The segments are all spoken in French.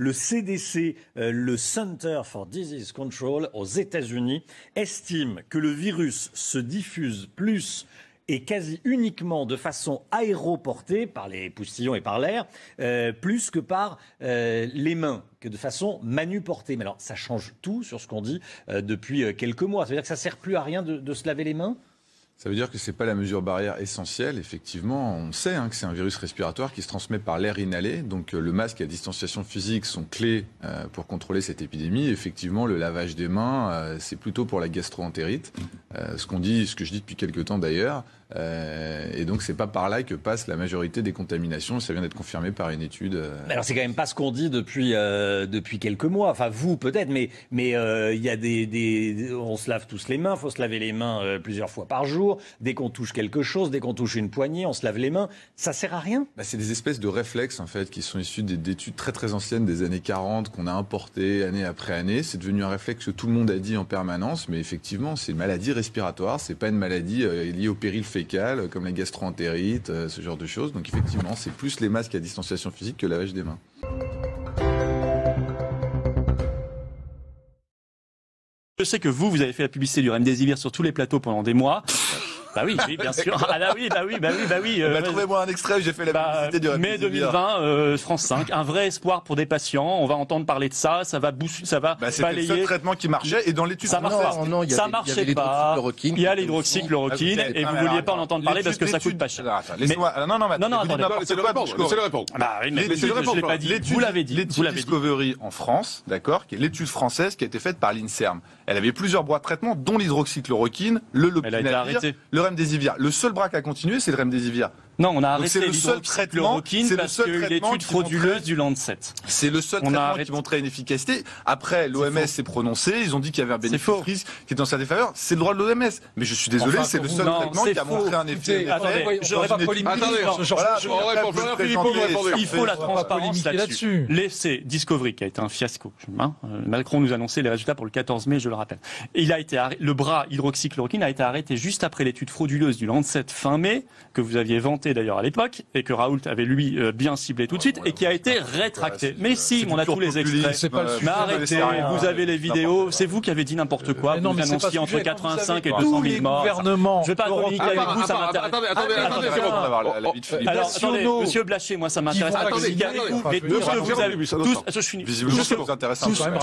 Le CDC, le Center for Disease Control aux États-Unis, estime que le virus se diffuse plus et quasi uniquement de façon aéroportée, par les postillons et par l'air, plus que par les mains, que de façon manuportée. Mais alors, ça change tout sur ce qu'on dit depuis quelques mois. Ça veut dire que ça ne sert plus à rien de se laver les mains ? Ça veut dire que ce n'est pas la mesure barrière essentielle. Effectivement, on sait que c'est un virus respiratoire qui se transmet par l'air inhalé. Donc le masque et la distanciation physique sont clés pour contrôler cette épidémie. Effectivement, le lavage des mains, c'est plutôt pour la gastro-entérite. Ce que je dis depuis quelques temps d'ailleurs. Et donc, c'est pas par là que passe la majorité des contaminations. Ça vient d'être confirmé par une étude. Alors, c'est quand même pas ce qu'on dit depuis quelques mois. Enfin, vous, peut-être, mais il y a on se lave tous les mains. Il faut se laver les mains plusieurs fois par jour. Dès qu'on touche quelque chose, dès qu'on touche une poignée, on se lave les mains. Ça sert à rien ? C'est des espèces de réflexes, en fait, qui sont issus d'études très, très anciennes des années 40, qu'on a importées année après année. C'est devenu un réflexe que tout le monde a dit en permanence. Mais effectivement, c'est une maladie respiratoire. C'est pas une maladie liée au péril fécal, comme la gastro-entérite, ce genre de choses. Donc effectivement, c'est plus les masques à distanciation physique que le lavage des mains. Je sais que vous avez fait la publicité du Remdesivir sur tous les plateaux pendant des mois. Bah oui, bien sûr. Ah bah oui. Trouvez-moi un extrait, j'ai fait la publicité du Mai 2020, France 5, un vrai espoir pour des patients. On va entendre parler de ça, ça va balayer. C'était le seul traitement qui marchait et dans l'étude ça marchait pas. Il y a l'hydroxychloroquine et vous vouliez pas en entendre parler parce que ça coûte pas cher. Laissez-moi Laissez-le répondre. Bah oui, mais je l'ai pas dit. Vous l'avez dit. L'étude Discovery en France, d'accord, qui est l'étude française qui a été faite par l'INSERM. Elle avait plusieurs voies de traitement, dont l'hydroxychloroquine, le lopinavir, le Remdesivir. Le seul bras qui a continué, c'est le Remdesivir. Non, on a arrêté l'hydroxychloroquine parce que l'étude frauduleuse du Lancet. C'est le seul traitement qui montrait une efficacité. Après, l'OMS s'est prononcé, ils ont dit qu'il y avait un bénéfice qui est dans sa défaveur. C'est le droit de l'OMS. Mais je suis désolé, c'est le seul traitement qui a montré un effet. Attendez, je réponds pas il faut la transparence là-dessus. L'essai Discovery, qui a été un fiasco. Macron nous a annoncé les résultats pour le 14 mai, je le rappelle. Le bras hydroxychloroquine a été arrêté juste après l'étude frauduleuse du Lancet fin mai, que vous aviez vanté d'ailleurs à l'époque, et que Raoult avait lui bien ciblé tout de suite, et qui a été rétracté. Mais si, on a tous les extraits. Mais arrêtez, vous avez les vidéos, c'est vous qui avez dit n'importe quoi, vous annonciez entre 85 et 200 000 morts. Je vais pas communiquer avec vous, ça m'intéresse. Alors, attendez, monsieur Blacher, moi ça m'intéresse pas de communiquer avec vous, mais tout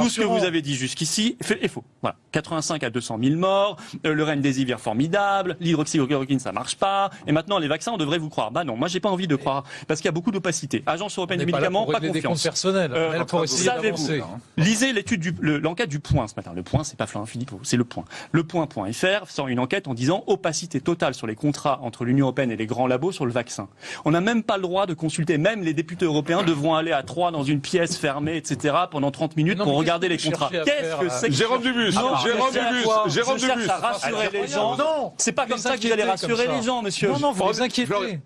ce que vous avez dit jusqu'ici est faux. Voilà, 85 à 200 000 morts, le Remdesivir formidable, l'hydroxychloroquine ça marche pas, et maintenant les vaccins on devrait vous croire. Bah non, moi j'ai pas envie de croire parce qu'il y a beaucoup d'opacité. Agence européenne du médicament, pas confiance. Savez-vous, lisez l'enquête du Point ce matin. Le Point, c'est pas Florent Philippot, c'est le Point. Le Point.fr sort une enquête en disant opacité totale sur les contrats entre l'Union européenne et les grands labos sur le vaccin. On n'a même pas le droit de consulter. Même les députés européens devront aller à 3 dans une pièce fermée, etc. pendant 30 minutes pour regarder les contrats. Qu'est-ce que c'est que Jérôme Dubus, je cherche à rassurer les gens. C'est pas comme ça que vous allez rassurer les gens, monsieur. Non, vous les inquiétez.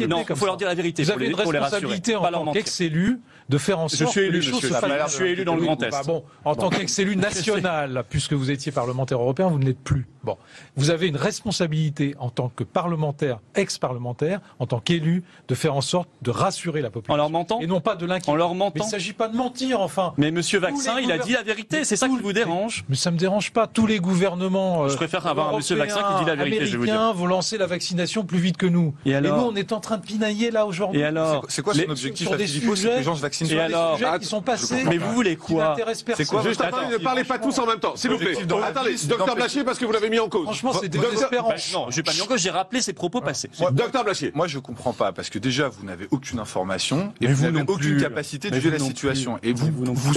Non, il faut leur dire la vérité. Vous avez une responsabilité en tant qu'ex-élu de faire en sorte que les choses se fassent. Je suis élu dans le Grand Est. Bon, en tant qu'ex-élu national, puisque vous étiez parlementaire européen, vous ne l'êtes plus. Bon, vous avez une responsabilité en tant que parlementaire, ex-parlementaire, en tant qu'élu, de faire en sorte de rassurer la population. En leur mentant ? Et non pas de l'inquiéter. En leur mentant ? Mais il ne s'agit pas de mentir, enfin. Mais monsieur Vaccin, il a dit la vérité, c'est ça qui vous dérange ? Mais ça ne me dérange pas. Tous les gouvernements je préfère avoir un monsieur Vaccin qui dit la vérité, je vais vous dire. Vont lancer la vaccination plus vite que nous. Et nous, on est en train de pinailler là aujourd'hui. Et alors ? C'est quoi son objectif à Philippot ? C'est que les gens se vaccinent. Et alors ? Qui sont passés. Mais vous voulez quoi ? C'est quoi ? Juste attendez, ne parlez pas tous en même temps, s'il vous plaît. Attendez, docteur Blachier, parce que vous l'avez mis en cause. Franchement, c'est désespérant. Non, je n'ai pas mis en cause, j'ai rappelé ses propos passés. Docteur Blachier. Moi, je comprends pas, parce que déjà, vous n'avez aucune information et vous n'avez aucune capacité de juger la situation. Et vous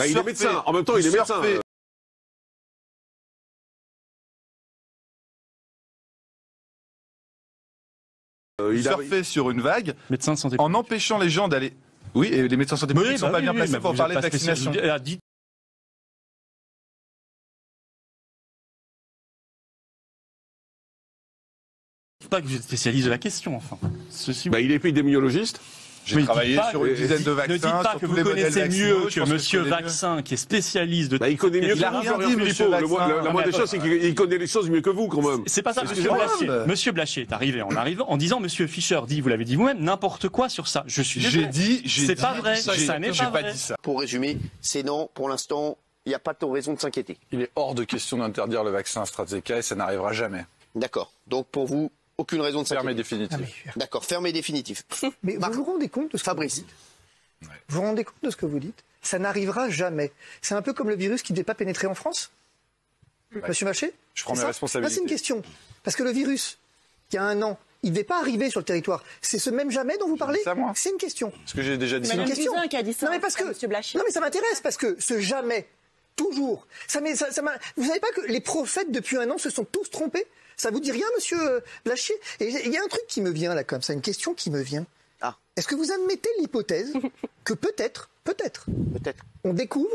il est médecin. En même temps, il est médecin. Il surfait sur une vague médecin de santé en empêchant les gens d'aller. Oui, et les médecins de santé publique ne sont pas bien placés pour parler de vaccination. Pas que vous êtes spécialiste de la question, enfin. Il est épidémiologiste. J'ai travaillé sur une dizaine de vaccins. Ne dites pas sur que tous vous les modèles connaissez vaccinaux, mieux je que pense Monsieur je connais mieux. Vaccin, qui est spécialiste de... Bah, il connaît mieux que Il a vous, rien Jean-Pierre dit, Philippot. monsieur La Vaccin. moindre des choses, c'est qu'il connaît les choses mieux que vous, quand même. C'est pas ça, Monsieur Excusez-moi. Blachier. Monsieur Blachier est arrivé en disant Monsieur Fischer dit, vous l'avez dit vous-même, n'importe quoi sur ça. Je suis désolé. C'est pas vrai. Ça n'est pas vrai. dit ça. Pour résumer, c'est non. Pour l'instant, il n'y a pas de raison de s'inquiéter. Il est hors de question d'interdire le vaccin AstraZeneca et ça n'arrivera jamais. D'accord. Donc pour vous, aucune raison de Ferme et s'inquiéter. définitif. D'accord, fermé définitif. Mais vous vous rendez compte de ce que Fabrice. vous dites Vous vous rendez compte de ce que vous dites? Ça n'arrivera jamais. C'est un peu comme le virus qui ne devait pas pénétrer en France. Monsieur Maché? Je prends C'est mes ça responsabilités. Là, c'est une question. Parce que le virus, il y a un an, il ne devait pas arriver sur le territoire. C'est ce même jamais dont vous parlez? ça, moi. C'est une question. Ce que j'ai déjà dit. C'est une Madame question. Buzyn qui a dit ça, Non, mais parce pas que, Monsieur Blachier. non, mais ça m'intéresse parce que ce jamais, toujours, vous savez pas que les prophètes depuis un an se sont tous trompés? Ça vous dit rien, monsieur Blachier? Et il y a un truc qui me vient là, comme ça, une question qui me vient. Ah. Est-ce que vous admettez l'hypothèse que peut-être, Peut-être. on découvre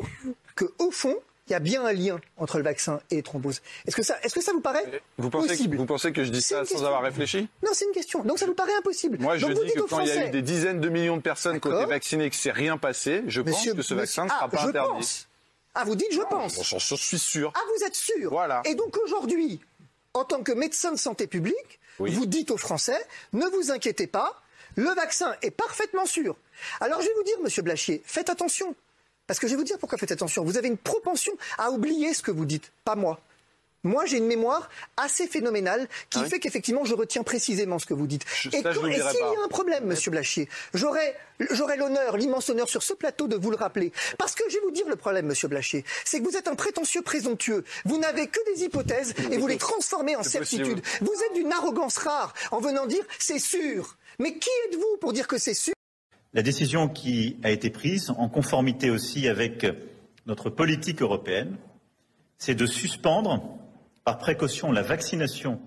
que au fond, il y a bien un lien entre le vaccin et les thromboses? Est-ce que ça vous paraît possible? Vous pensez que je dis C'est ça une sans question. avoir réfléchi? Non, c'est une question. Donc ça vous paraît impossible. Moi, je Donc vous dis dites que aux quand il y a Français, eu des dizaines de millions de personnes qui ont été D'accord. vaccinées et que c'est rien passé, je pense que ce vaccin ne sera pas je interdit. pense. Ah, vous dites je pense. Bon, j'en suis sûr. Ah, vous êtes sûr? Voilà. Et donc aujourd'hui, en tant que médecin de santé publique, Oui. vous dites aux Français, ne vous inquiétez pas, le vaccin est parfaitement sûr. Alors je vais vous dire, monsieur Blachier, faites attention. Parce que je vais vous dire pourquoi faites attention. Vous avez une propension à oublier ce que vous dites, pas moi. Moi, j'ai une mémoire assez phénoménale qui fait qu'effectivement, je retiens précisément ce que vous dites. Ça, je Et s'il l'oublierai y pas. a un problème, monsieur Blachier, j'aurai l'honneur, l'immense honneur sur ce plateau de vous le rappeler. Parce que je vais vous dire le problème, monsieur Blachier, c'est que vous êtes un prétentieux présomptueux. Vous n'avez que des hypothèses et vous les transformez en C'est certitudes. possible. Vous êtes d'une arrogance rare en venant dire c'est sûr. Mais qui êtes-vous pour dire que c'est sûr? La décision qui a été prise, en conformité aussi avec notre politique européenne, c'est de suspendre, par précaution, la vaccination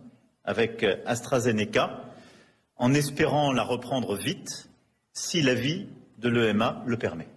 avec AstraZeneca, en espérant la reprendre vite, si l'avis de l'EMA le permet.